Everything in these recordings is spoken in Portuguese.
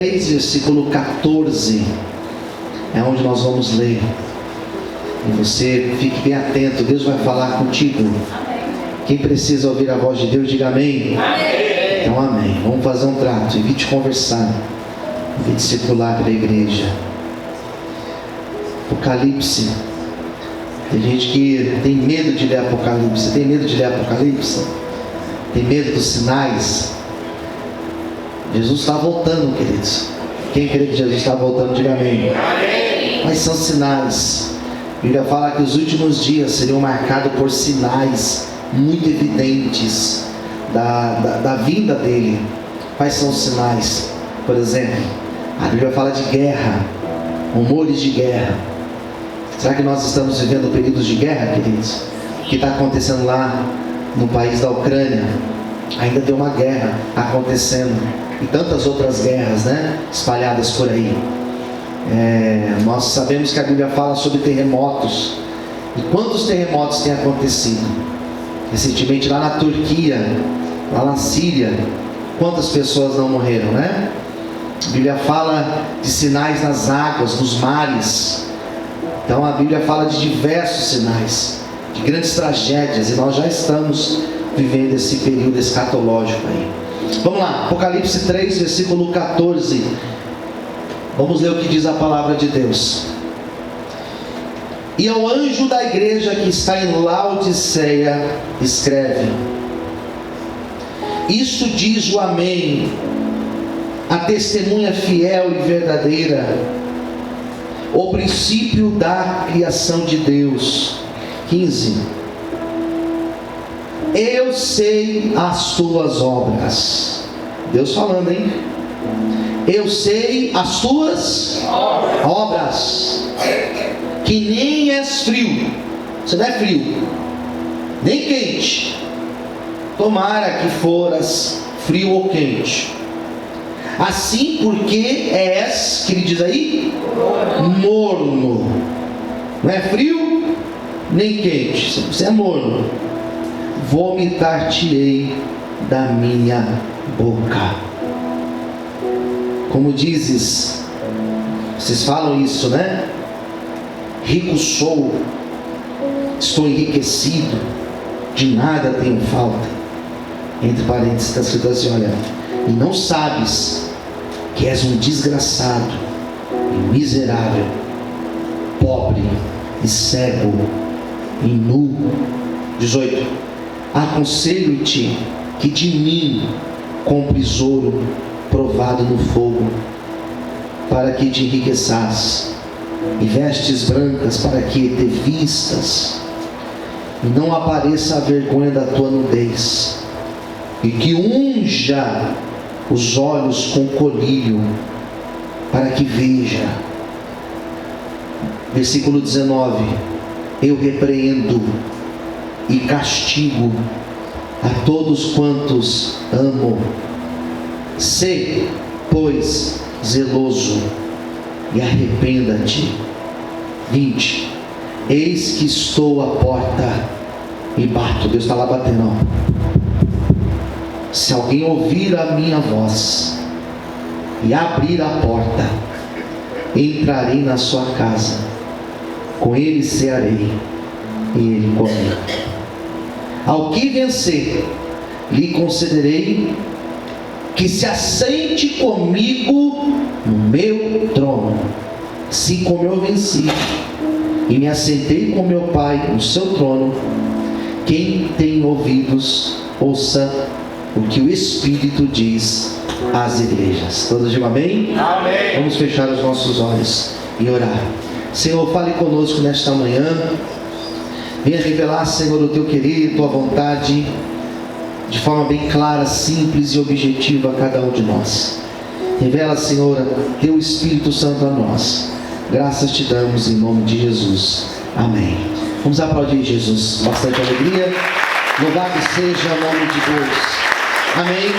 Versículo 14 é onde nós vamos ler. E você fique bem atento, Deus vai falar contigo. Quem precisa ouvir a voz de Deus, diga amém. Amém. Então amém. Vamos fazer um trato, evite conversar, evite circular pela igreja. Apocalipse. Tem gente que tem medo de ler Apocalipse. Tem medo de ler Apocalipse? Tem medo dos sinais? Jesus está voltando, queridos. Quem crê que Jesus está voltando, diga amém. Amém. Mas são sinais. A Bíblia fala que os últimos dias seriam marcados por sinais muito evidentes da vinda dele. Quais são os sinais? Por exemplo, a Bíblia fala de guerra, rumores de guerra. Será que nós estamos vivendo períodos de guerra, queridos? O que está acontecendo lá no país da Ucrânia? Ainda tem uma guerra acontecendo. E tantas outras guerras, espalhadas por aí. Nós sabemos que a Bíblia fala sobre terremotos. E quantos terremotos têm acontecido? Recentemente lá na Turquia, lá na Síria, quantas pessoas não morreram, A Bíblia fala de sinais nas águas, nos mares. Então a Bíblia fala de diversos sinais, de grandes tragédias, e nós já estamos vivendo esse período escatológico aí. Vamos lá, Apocalipse 3, versículo 14. Vamos ler o que diz a palavra de Deus. E ao anjo da igreja que está em Laodiceia, escreve: isto diz o Amém, a testemunha fiel e verdadeira, o princípio da criação de Deus. 15. Eu sei as tuas obras. Deus falando, hein? Eu sei as tuas obras, que nem és frio. Você não é frio, nem quente. Tomara que foras frio ou quente. Assim, porque és, que ele diz aí? Morno. Não é frio, nem quente. Você é morno. Vomitar-te-ei da minha boca. Como dizes, vocês falam isso, Rico sou, estou enriquecido, de nada tenho falta. Entre parênteses está escrito assim, olha: e não sabes que és um desgraçado e miserável, pobre e cego e nu. 18. Aconselho-te que de mim compres ouro provado no fogo, para que te enriqueças, e vestes brancas para que te vistas, e não apareça a vergonha da tua nudez, e que unja os olhos com colírio, para que veja. Versículo 19. Eu repreendo e castigo a todos quantos amo. Sê, pois, zeloso e arrependa-te. 20. Eis que estou à porta e bato. Deus está lá batendo. Se alguém ouvir a minha voz e abrir a porta, entrarei na sua casa, com ele cearei e ele comigo. Ao que vencer, lhe concederei que se assente comigo no meu trono, assim como eu venci e me assentei com meu Pai no seu trono. Quem tem ouvidos, ouça o que o Espírito diz às igrejas. Todos digam amém? Amém. Vamos fechar os nossos olhos e orar. Senhor, fale conosco nesta manhã. Venha revelar, Senhor, o teu querer, tua vontade, de forma bem clara, simples e objetiva a cada um de nós. Revela, Senhor, teu Espírito Santo a nós. Graças te damos em nome de Jesus. Amém. Vamos aplaudir Jesus. Bastante alegria. Louvado seja o nome de Deus. Amém.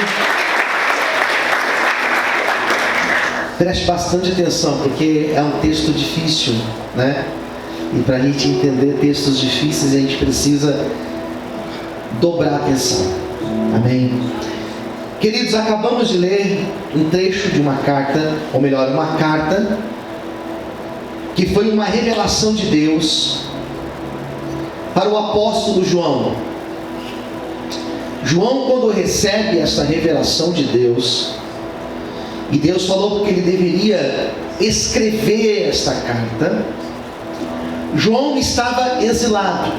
Preste bastante atenção, porque é um texto difícil, E para a gente entender textos difíceis, a gente precisa dobrar a atenção. Amém. Queridos, acabamos de ler um trecho de uma carta, ou melhor, uma carta, que foi uma revelação de Deus para o apóstolo João. João, quando recebe essa revelação de Deus, e Deus falou que ele deveria escrever esta carta, João estava exilado.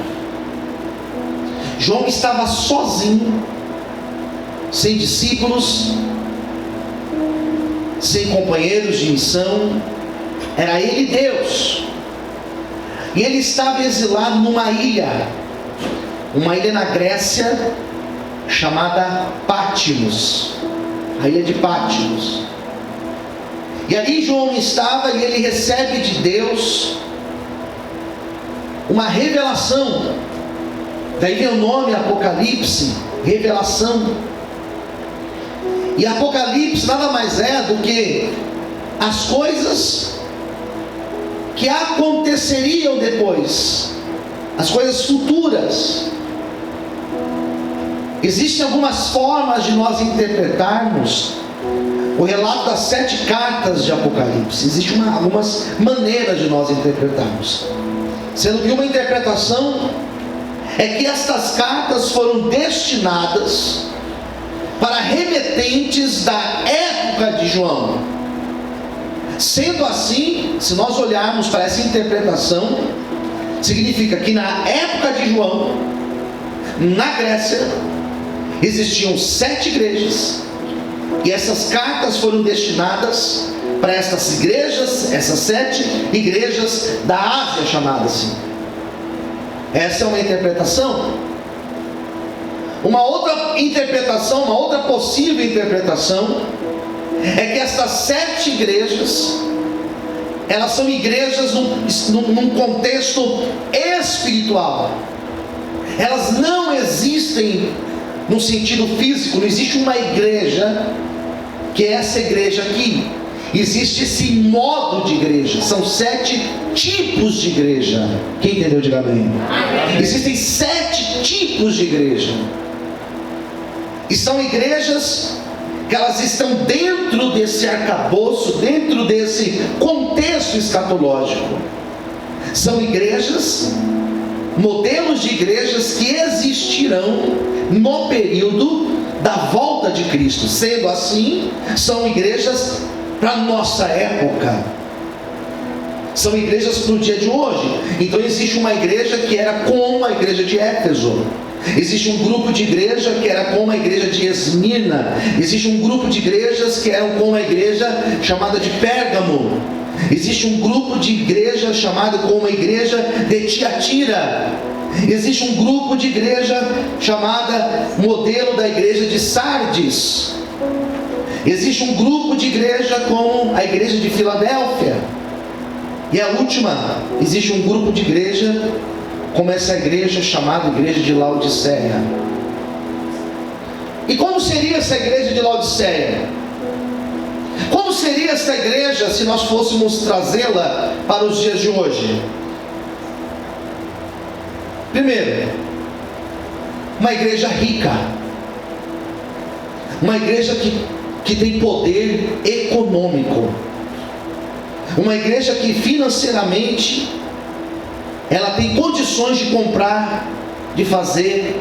João estava sozinho, sem discípulos, sem companheiros de missão. Era ele e Deus. E ele estava exilado numa ilha na Grécia, chamada Patmos, a ilha de Patmos. E ali João estava, e ele recebe de Deus uma revelação. Daí vem o nome Apocalipse, revelação. E Apocalipse nada mais é do que as coisas que aconteceriam depois, as coisas futuras. Existem algumas formas de nós interpretarmos o relato das 7 cartas de Apocalipse. Existem algumas maneiras de nós interpretarmos, sendo que uma interpretação é que estas cartas foram destinadas para remetentes da época de João. Sendo assim, se nós olharmos para essa interpretação, significa que na época de João, na Grécia, existiam 7 igrejas, e essas cartas foram destinadas para essas igrejas, essas 7 igrejas da Ásia, chamadas assim. Essa é uma interpretação. Uma outra interpretação, uma outra possível interpretação, é que estas 7 igrejas, elas são igrejas num contexto espiritual. Elas não existem no sentido físico. Não existe uma igreja que é essa igreja aqui. Existe esse modo de igreja. São 7 tipos de igreja. Quem entendeu, diga amém. Existem 7 tipos de igreja. E são igrejas que elas estão dentro desse arcabouço, dentro desse contexto escatológico. São igrejas, modelos de igrejas que existirão no período da volta de Cristo. Sendo assim, são igrejas para a nossa época, são igrejas para o dia de hoje. Então existe uma igreja que era como a igreja de Éfeso, existe um grupo de igreja que era como a igreja de Esmirna, existe um grupo de igrejas que eram como a igreja chamada de Pérgamo, existe um grupo de igreja chamado como a igreja de Tiatira, existe um grupo de igreja chamada modelo da igreja de Sardes, existe um grupo de igreja como a igreja de Filadélfia, e a última, existe um grupo de igreja como essa igreja chamada igreja de Laodiceia. E como seria essa igreja de Laodiceia? Como seria essa igreja se nós fôssemos trazê-la para os dias de hoje? Primeiro, uma igreja rica, uma igreja que tem poder econômico, uma igreja que financeiramente ela tem condições de comprar, de fazer,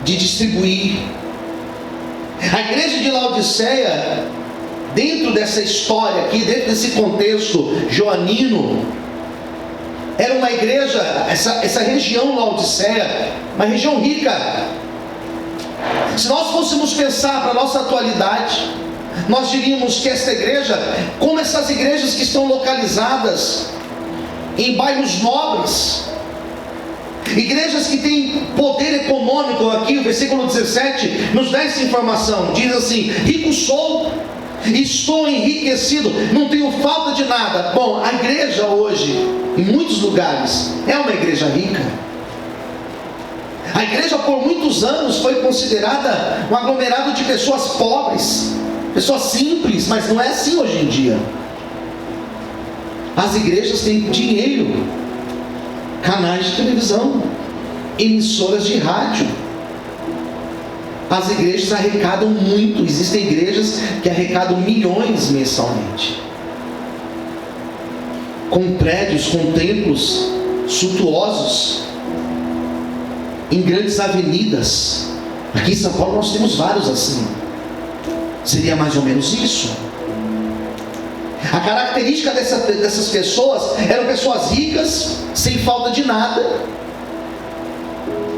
de distribuir. A igreja de Laodiceia, dentro dessa história aqui, dentro desse contexto joanino, era uma igreja, essa região Laodiceia, uma região rica. Se nós fôssemos pensar para a nossa atualidade, nós diríamos que esta igreja, como essas igrejas que estão localizadas em bairros nobres, igrejas que têm poder econômico, aqui o versículo 17 nos dá essa informação, diz assim: rico sou, estou enriquecido, não tenho falta de nada. Bom, a igreja hoje, em muitos lugares, é uma igreja rica. A igreja por muitos anos foi considerada um aglomerado de pessoas pobres, pessoas simples, mas não é assim hoje em dia. As igrejas têm dinheiro, canais de televisão, emissoras de rádio. As igrejas arrecadam muito. Existem igrejas que arrecadam milhões mensalmente, com prédios, com templos suntuosos, em grandes avenidas. Aqui em São Paulo nós temos vários assim. Seria mais ou menos isso. A característica dessas pessoas eram pessoas ricas, sem falta de nada,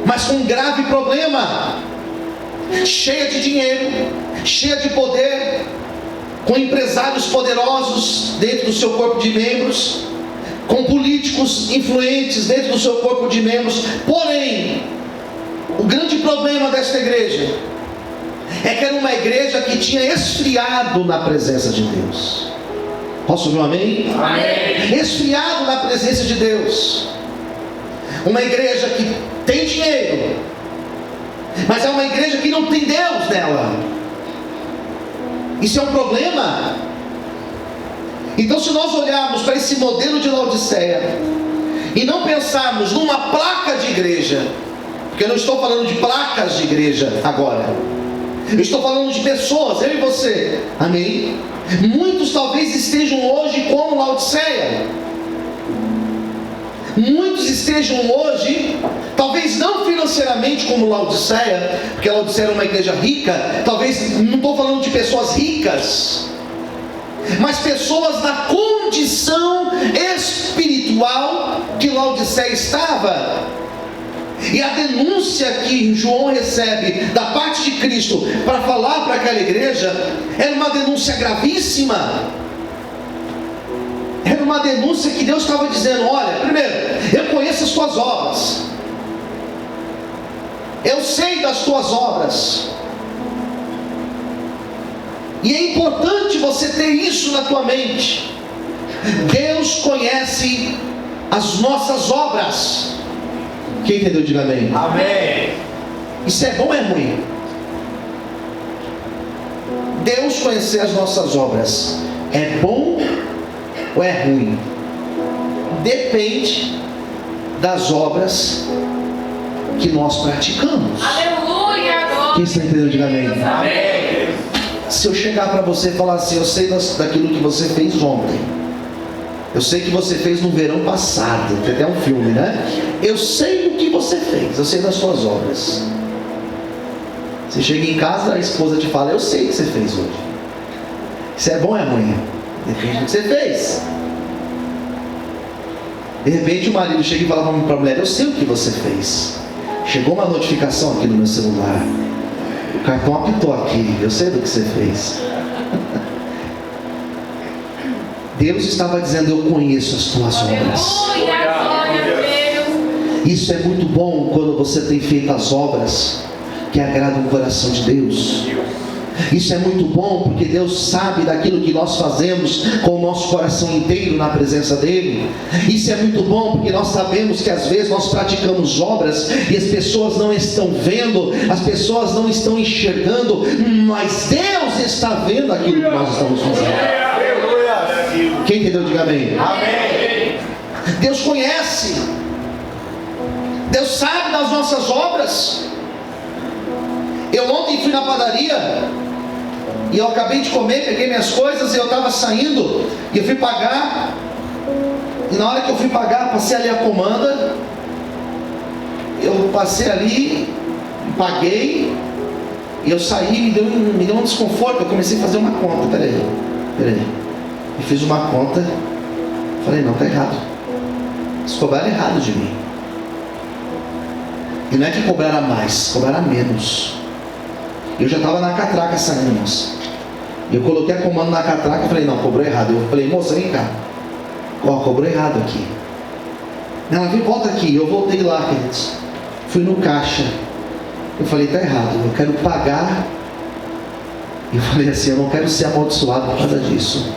mas com um grave problema: cheia de dinheiro, cheia de poder, com empresários poderosos dentro do seu corpo de membros, com políticos influentes dentro do seu corpo de membros. Porém, o grande problema desta igreja é que era uma igreja que tinha esfriado na presença de Deus. Posso ouvir um amém? Amém. Esfriado na presença de Deus. Uma igreja que tem dinheiro, mas é uma igreja que não tem Deus nela. Isso é um problema. Então, se nós olharmos para esse modelo de Laodiceia e não pensarmos numa placa de igreja, porque eu não estou falando de placas de igreja agora, eu estou falando de pessoas, eu e você, amém? Muitos talvez estejam hoje como Laodiceia. Muitos estejam hoje, talvez não financeiramente como Laodiceia, porque Laodiceia era uma igreja rica. Talvez, não estou falando de pessoas ricas, mas pessoas na condição espiritual que Laodiceia estava. E a denúncia que João recebe da parte de Cristo para falar para aquela igreja era uma denúncia gravíssima. Era uma denúncia que Deus estava dizendo: olha, primeiro, eu conheço as tuas obras, eu sei das tuas obras, e é importante você ter isso na tua mente. Deus conhece as nossas obras. Quem entendeu, diga amém. Amém. Isso é bom ou é ruim? Deus conhecer as nossas obras é bom ou é ruim? Depende das obras que nós praticamos. Aleluia. Quem está entendendo, diga amém. Amém. Se eu chegar para você e falar assim: eu sei daquilo que você fez ontem, eu sei que você fez no verão passado, tem até um filme, né? Eu sei o que você fez, eu sei das suas obras. Você chega em casa, a esposa te fala: eu sei o que você fez hoje. Isso é bom ou é ruim? Depende do que você fez. De repente o marido chega e fala para a mulher: eu sei o que você fez. Chegou uma notificação aqui no meu celular, o cartão apitou aqui, eu sei do que você fez. Deus estava dizendo: eu conheço as tuas obras. Isso é muito bom quando você tem feito as obras que agradam o coração de Deus. Isso é muito bom porque Deus sabe daquilo que nós fazemos com o nosso coração inteiro na presença dEle. Isso é muito bom porque nós sabemos que às vezes nós praticamos obras e as pessoas não estão vendo, as pessoas não estão enxergando, mas Deus está vendo aquilo que nós estamos fazendo. Quem entendeu, diga amém. Amém. Deus conhece, Deus sabe das nossas obras. Eu ontem fui na padaria e eu acabei de comer, peguei minhas coisas e eu estava saindo e eu fui pagar. E na hora que eu fui pagar, passei ali a comanda, eu passei ali, paguei e eu saí, me deu um desconforto. Eu comecei a fazer uma conta. Peraí, e fiz uma conta. Falei: não, está errado, eles cobraram errado de mim. E não é que cobraram mais, cobraram menos. Eu já estava na catraca saindo, moça. Eu coloquei a comanda na catraca e falei: não, cobrou errado. Eu falei: moça, vem cá, ó, cobrou errado aqui. Ela veio: volta aqui. Eu voltei lá, queridos, fui no caixa. Eu falei: está errado, eu quero pagar. Eu falei assim: eu não quero ser amaldiçoado por causa disso,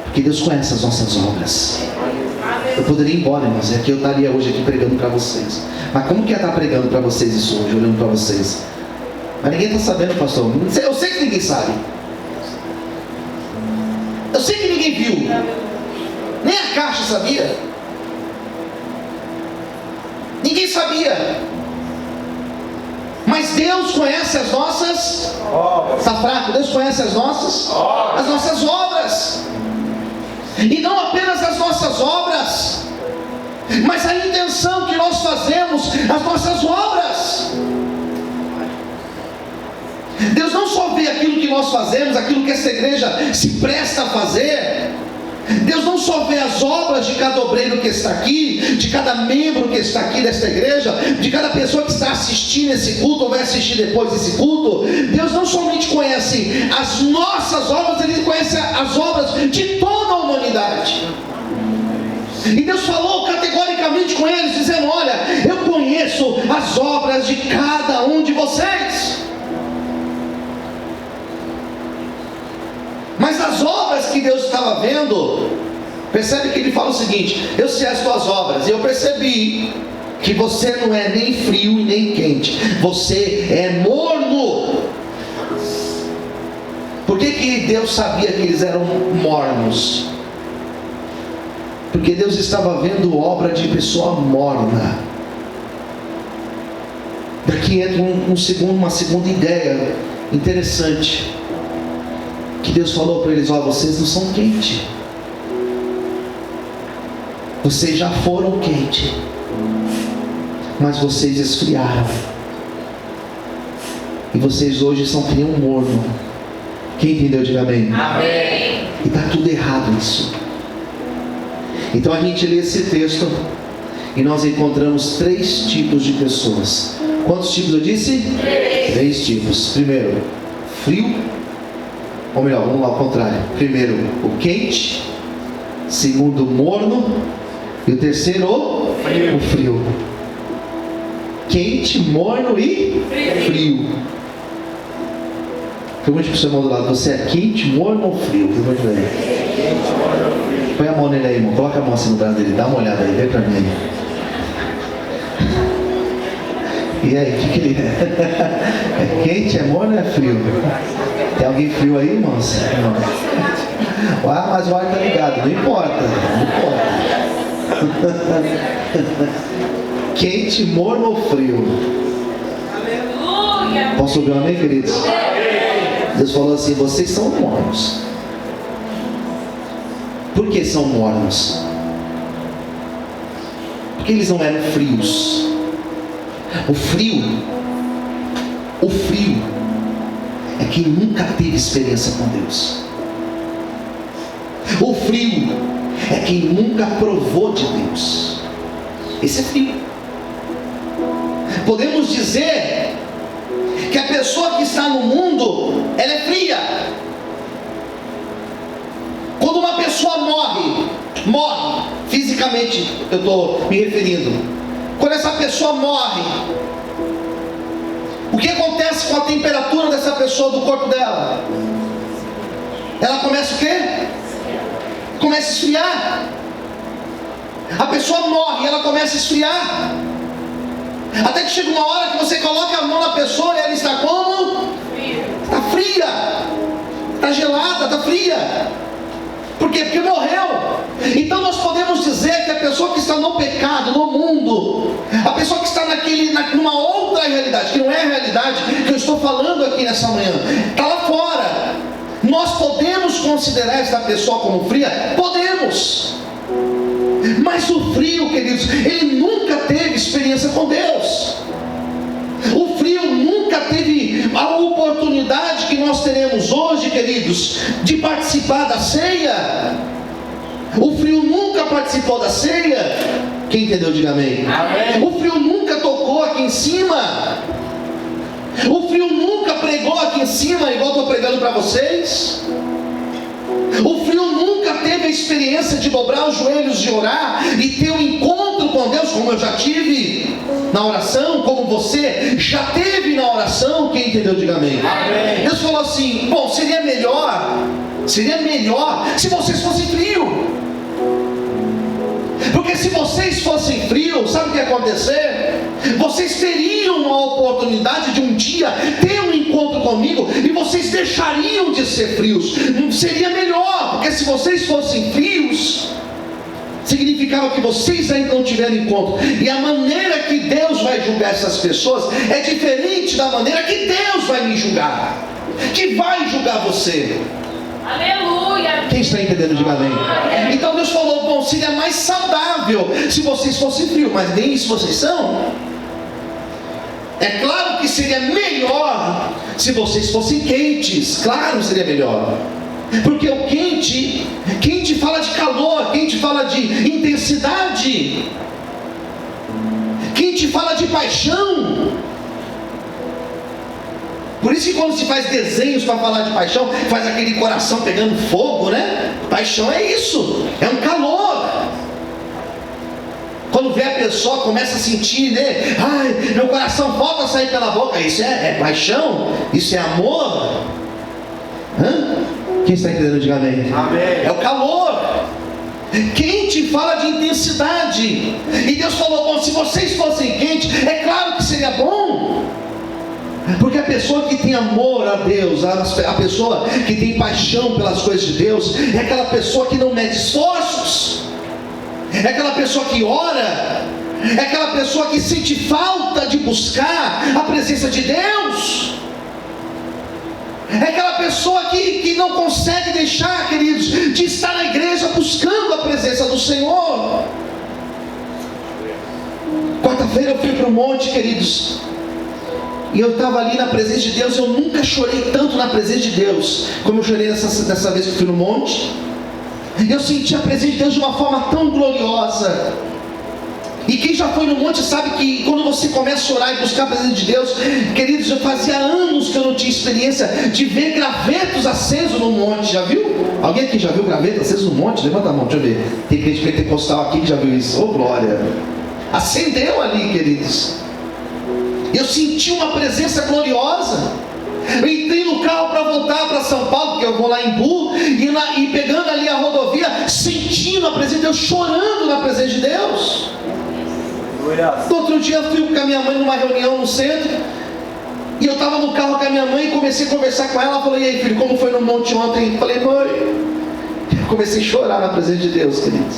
porque Deus conhece as nossas obras. Eu poderia ir embora, irmãos, e aqui eu estaria hoje aqui pregando para vocês. Mas como que é estar pregando para vocês isso hoje, olhando para vocês? Mas ninguém está sabendo, pastor. Eu sei que ninguém sabe. Eu sei que ninguém viu. Nem a caixa sabia. Ninguém sabia. Mas Deus conhece as nossas obras. Está fraco? Deus conhece as nossas obras. E não apenas as nossas obras, mas a intenção que nós fazemos as nossas obras. Deus não só vê aquilo que nós fazemos, aquilo que essa igreja se presta a fazer. Deus não só vê as obras de cada obreiro que está aqui, de cada membro que está aqui desta igreja, de cada pessoa que está assistindo esse culto ou vai assistir depois desse culto. Deus não somente conhece as nossas obras, Ele conhece as obras de toda a humanidade. E Deus falou categoricamente com eles, dizendo: olha, eu conheço as obras de cada um de vocês. Mas as obras que Deus estava vendo, percebe que Ele fala o seguinte: eu sei as tuas obras, e eu percebi que você não é nem frio e nem quente, você é morno. Por que Deus sabia que eles eram mornos? Porque Deus estava vendo obra de pessoa morna. Daqui entra uma segunda ideia interessante, que Deus falou para eles: ó, vocês não são quente, vocês já foram quente, mas vocês esfriaram, e vocês hoje são que nem um morno. Quem entendeu, diga amém. Amém. E está tudo errado isso. Então a gente lê esse texto e nós encontramos 3 tipos de pessoas. Quantos tipos eu disse? 3 tipos. Primeiro, frio. Ou melhor, vamos lá ao contrário. Primeiro, o quente. Segundo, o morno. E o terceiro, o frio. Quente, morno e frio. Pergunte para o seu irmão do lado: você é quente, morno ou frio? Pergunte para ele. Põe a mão nele aí, irmão. Coloca a mão assim no braço dele. Dá uma olhada aí. Vem para mim aí. E aí, o que ele é? É quente, é morno ou é frio? Tem alguém frio aí, irmãos? Não. Ah, mas o ar está ligado. Não importa. Não importa. Quente, morno ou frio? Aleluia. Posso ouvir um amém, queridos? Deus falou assim: vocês são mornos. Por que são mornos? Porque eles não eram frios. O frio é quem nunca teve experiência com Deus. O frio é quem nunca provou de Deus. Esse é frio. Podemos dizer que a pessoa que está no mundo, ela é fria. Quando uma pessoa morre fisicamente, eu estou me referindo. Quando essa pessoa morre, o que acontece com a temperatura dessa pessoa, do corpo dela? Ela começa o quê? Começa a esfriar. A pessoa morre e ela começa a esfriar. Até que chega uma hora que você coloca a mão na pessoa e ela está como? Está fria. Está gelada, está fria. Por quê? Porque morreu. Então nós podemos dizer que a pessoa que está no pecado, no mundo, a pessoa que está numa outra realidade, que não é a realidade que eu estou falando aqui nessa manhã, está lá fora. Nós podemos considerar essa pessoa como fria? Podemos. Mas o frio, queridos, ele nunca teve experiência com Deus. O frio nunca teve a oportunidade que nós teremos hoje, queridos, de participar da ceia. O frio nunca participou da ceia. Quem entendeu, diga amém. Amém. O frio nunca tocou aqui em cima. O frio nunca pregou aqui em cima, igual estou pregando para vocês. O frio nunca teve a experiência de dobrar os joelhos, de orar e ter um encontro com Deus, como eu já tive na oração, como você já teve na oração. Quem entendeu, diga amém. Amém. Deus falou assim: bom, seria melhor se vocês fossem frios. Porque se vocês fossem frios, sabe o que ia acontecer? Vocês teriam a oportunidade de um dia ter um encontro comigo e vocês deixariam de ser frios. Seria melhor, porque se vocês fossem frios, significava que vocês ainda não tiveram encontro. E a maneira que Deus vai julgar essas pessoas é diferente da maneira que Deus vai me julgar, que vai julgar você. Aleluia. Quem está entendendo, diga amém. Então Deus falou: bom, seria mais saudável se vocês fossem frios, mas nem isso vocês são. É claro que seria melhor se vocês fossem quentes. Claro, seria melhor. Porque o quente fala de calor, quente fala de intensidade, quente fala de paixão. Por isso que quando se faz desenhos para falar de paixão, faz aquele coração pegando fogo, né? Paixão é isso, é um calor. Quando vê a pessoa, começa a sentir, né? Ai, meu coração volta a sair pela boca. Isso é paixão? Isso é amor? Quem está entendendo, diga amém. Amém. É o calor. Quente fala de intensidade. E Deus falou: bom, se vocês fossem quentes, é claro que seria bom. Porque a pessoa que tem amor a Deus, a pessoa que tem paixão pelas coisas de Deus, é aquela pessoa que não mede esforços, é aquela pessoa que ora, é aquela pessoa que sente falta de buscar a presença de Deus, é aquela pessoa que não consegue deixar, queridos, de estar na igreja buscando a presença do Senhor. Quarta-feira eu fui para o monte, queridos, e eu estava ali na presença de Deus. Eu nunca chorei tanto na presença de Deus como eu chorei dessa vez que fui no monte. Eu senti a presença de Deus de uma forma tão gloriosa. E quem já foi no monte sabe que quando você começa a orar e buscar a presença de Deus, queridos, eu fazia anos que eu não tinha experiência de ver gravetos acesos no monte. Já viu? Alguém aqui já viu gravetos acesos no monte? Levanta a mão, deixa eu ver. Tem crente pentecostal aqui que já viu isso. Oh, glória! Acendeu ali, queridos. Eu senti uma presença gloriosa. Eu entrei no carro para voltar para São Paulo, porque eu vou lá em Imbu, e pegando ali a rodovia, sentindo a presença de Deus, chorando na presença de Deus. No outro dia eu fui com a minha mãe numa reunião no centro, e eu estava no carro com a minha mãe e comecei a conversar com ela. Ela falou: e aí, filho, como foi no monte ontem? Eu falei: mãe, eu comecei a chorar na presença de Deus, queridos.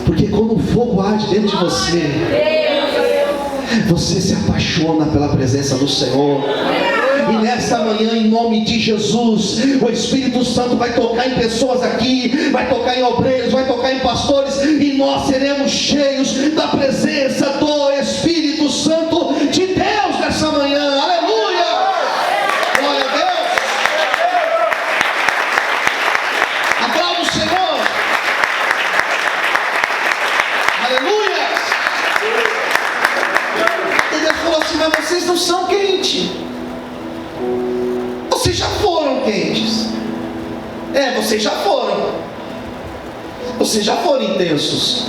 Porque quando o fogo arde dentro de você, você se apaixona pela presença do Senhor. E nesta manhã, em nome de Jesus, o Espírito Santo vai tocar em pessoas aqui, vai tocar em obreiros, vai tocar em pastores, e nós seremos cheios da presença do Espírito Santo de Deus nessa manhã. Aleluia! Glória a Deus! Aplauda o Senhor! Aleluia! E Deus falou assim: mas vocês não são quentes. Vocês já foram quentes. Vocês já foram. Vocês já foram intensos.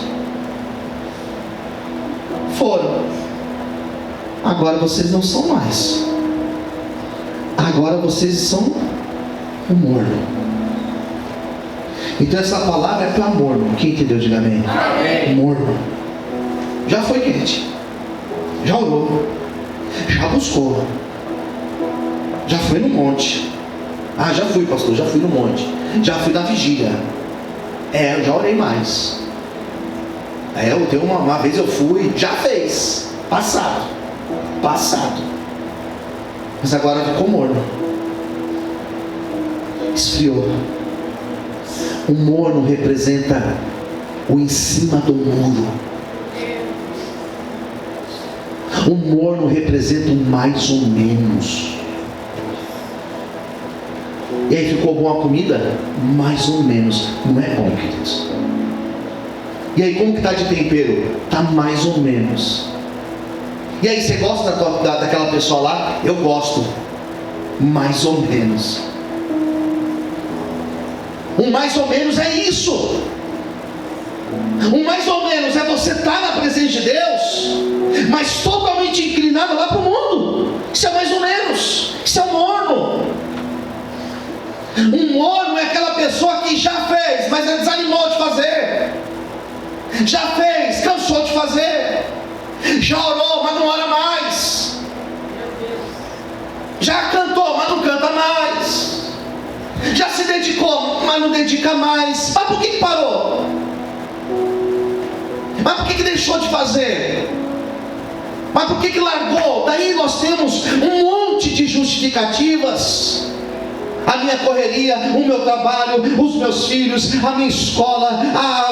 Foram. Agora vocês não são mais. Agora vocês são o morno. Então essa palavra é para morno. Quem entendeu, diga amém. Morno. Já foi quente. Já orou. Já buscou. Já fui no monte. Já fui, pastor, já fui no monte. Já fui na vigília. Eu já orei mais. Uma vez eu fui, já fez. Passado. Mas agora ficou morno. Esfriou. O morno representa o em cima do muro. O morno representa o mais ou menos. E aí, ficou boa a comida? Mais ou menos. Não é bom, queridos. E aí, como que está de tempero? Está mais ou menos. E aí, você gosta daquela pessoa lá? Eu gosto. Mais ou menos. Um mais ou menos é isso. Um mais ou menos é você estar na presença de Deus, mas totalmente inclinado lá para o mundo. Isso é mais ou menos. Isso é um morno. Um morno é aquela pessoa que já fez, mas desanimou de fazer. Já fez, cansou de fazer. Já orou, mas não ora mais. Já cantou, mas não canta mais. Já se se dedicou, mas não dedica mais. Mas por que parou? Mas por que deixou de fazer? Mas por que largou? Daí nós temos um monte de justificativas. A minha correria, o meu trabalho, os meus filhos, a minha escola,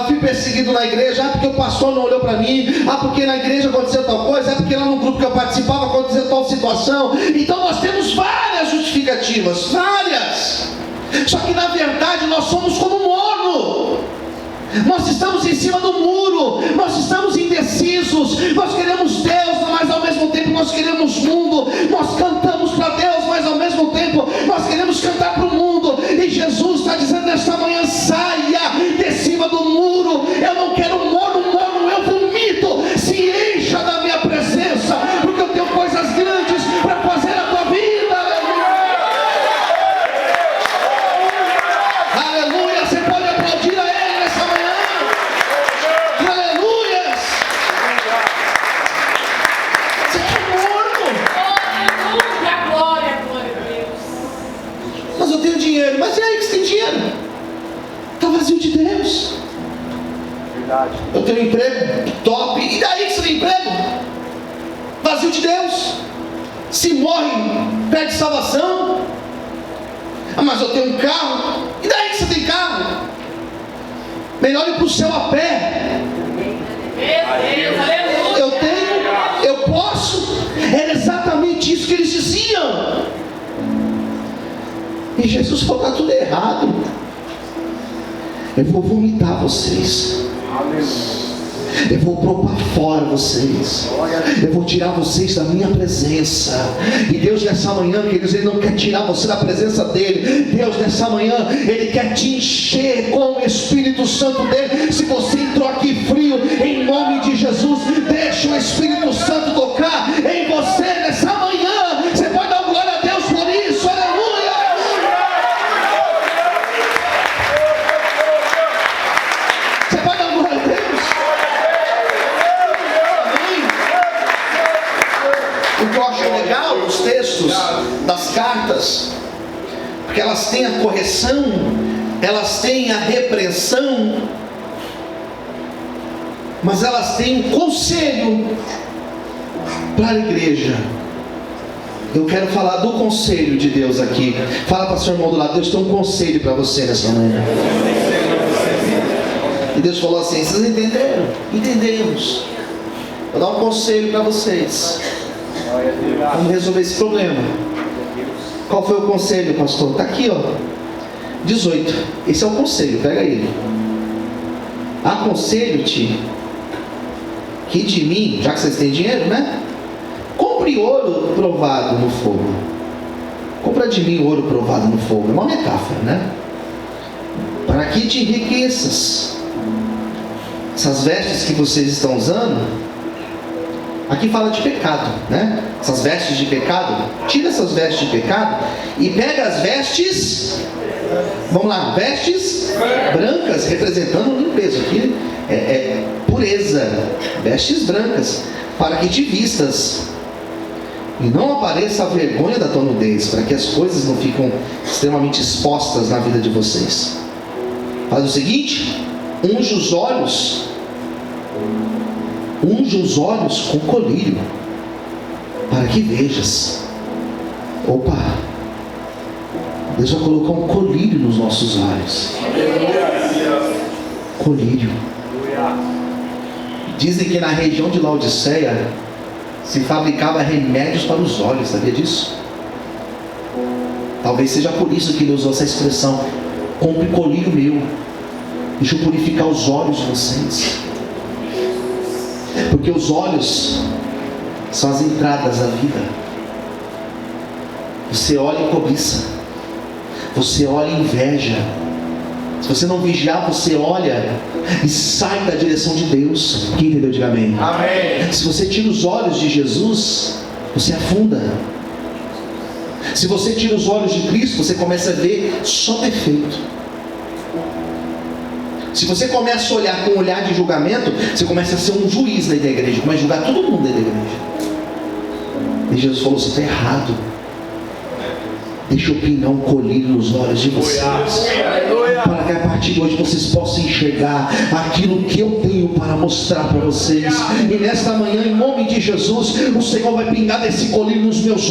fui perseguido na igreja, porque o pastor não olhou para mim, porque na igreja aconteceu tal coisa, porque lá no grupo que eu participava aconteceu tal situação. Então nós temos várias justificativas, várias. Só que na verdade nós somos como um morno. Nós estamos em cima do muro, nós estamos indecisos, nós queremos Deus, mas ao mesmo tempo nós queremos mundo, nós cantamos para Deus, mas ao mesmo tempo nós queremos cantar para o mundo, e Jesus está dizendo nesta manhã: saia de cima do muro, eu não quero morno, eu vomito, se encha da minha presença, porque eu tenho coisas grandes para fazer na tua vida. Aleluia, você pode aplaudir a Ele nessa manhã. Aleluia. Você é morno. Aleluia, glória a Deus. Mas eu tenho dinheiro. Mas e aí que você tem dinheiro? Está vazio de Deus. Verdade. Eu tenho um emprego top. E daí que você tem emprego? Vazio de Deus. Se morre, perde salvação. Mas eu tenho um carro. E daí que você tem carro? Melhor ir para o céu a pé. Meu Deus, aleluia. Eu tenho, eu posso. Era exatamente isso que eles diziam. E Jesus falou: está tudo errado. Eu vou vomitar vocês. Eu vou pôr para fora vocês. Eu vou tirar vocês da minha presença. E Deus nessa manhã, queridos, Ele não quer tirar você da presença dEle. Deus nessa manhã, Ele quer te encher com o Espírito Santo dEle. Se você entrou aqui frio, em nome de Jesus, deixa o Espírito Santo tocar em você nessa manhã. Você pode dar glória a Deus por isso. Aleluia. Você pode dar glória a Deus. O que eu acho legal nos textos das cartas, porque elas têm a correção, elas têm a repreensão, mas elas têm um conselho para a igreja. Eu quero falar do conselho de Deus aqui. Fala para o seu irmão do lado: Deus tem um conselho para você nessa manhã. E Deus falou assim: vocês entenderam? Entendemos. Vou dar um conselho para vocês. Vamos resolver esse problema. Qual foi o conselho, pastor? Está aqui, ó, 18. Esse é o conselho, pega ele. Aconselho-te que de mim, já que vocês têm dinheiro, né? Compre ouro provado no fogo. Compra de mim ouro provado no fogo. É uma metáfora, né? Para que te enriqueças. Essas vestes que vocês estão usando, aqui fala de pecado, né? Essas vestes de pecado, tira essas vestes de pecado e pega as vestes, vamos lá, vestes brancas, representando limpeza. Aqui é pureza. Vestes brancas, para que te vistas e não apareça a vergonha da tua nudez, para que as coisas não ficam extremamente expostas na vida de vocês. Faz o seguinte: unge os olhos com colírio, para que vejas. Opa, Deus vai colocar um colírio nos nossos olhos. Colírio. Dizem que na região de Laodiceia se fabricava remédios para os olhos, sabia disso? Talvez seja por isso que ele usou essa expressão: compre colírio meu, deixa eu purificar os olhos de vocês. Porque os olhos são as entradas da vida. Você olha e cobiça, você olha e inveja. Se você não vigiar, você olha e sai da direção de Deus. Quem entendeu? Diga amém. Amém. Se você tira os olhos de Jesus, você afunda. Se você tira os olhos de Cristo, você começa a ver só defeito. Se você começa a olhar com um olhar de julgamento, você começa a ser um juiz dentro da igreja, começa a julgar todo mundo dentro da igreja. E Jesus falou: você está errado. Deixa o pinhão colhido nos olhos de vocês. Para que a partir de hoje vocês possam enxergar aquilo que eu tenho para mostrar para vocês. E nesta manhã, em nome de Jesus, o Senhor vai pingar desse colírio nos meus olhos.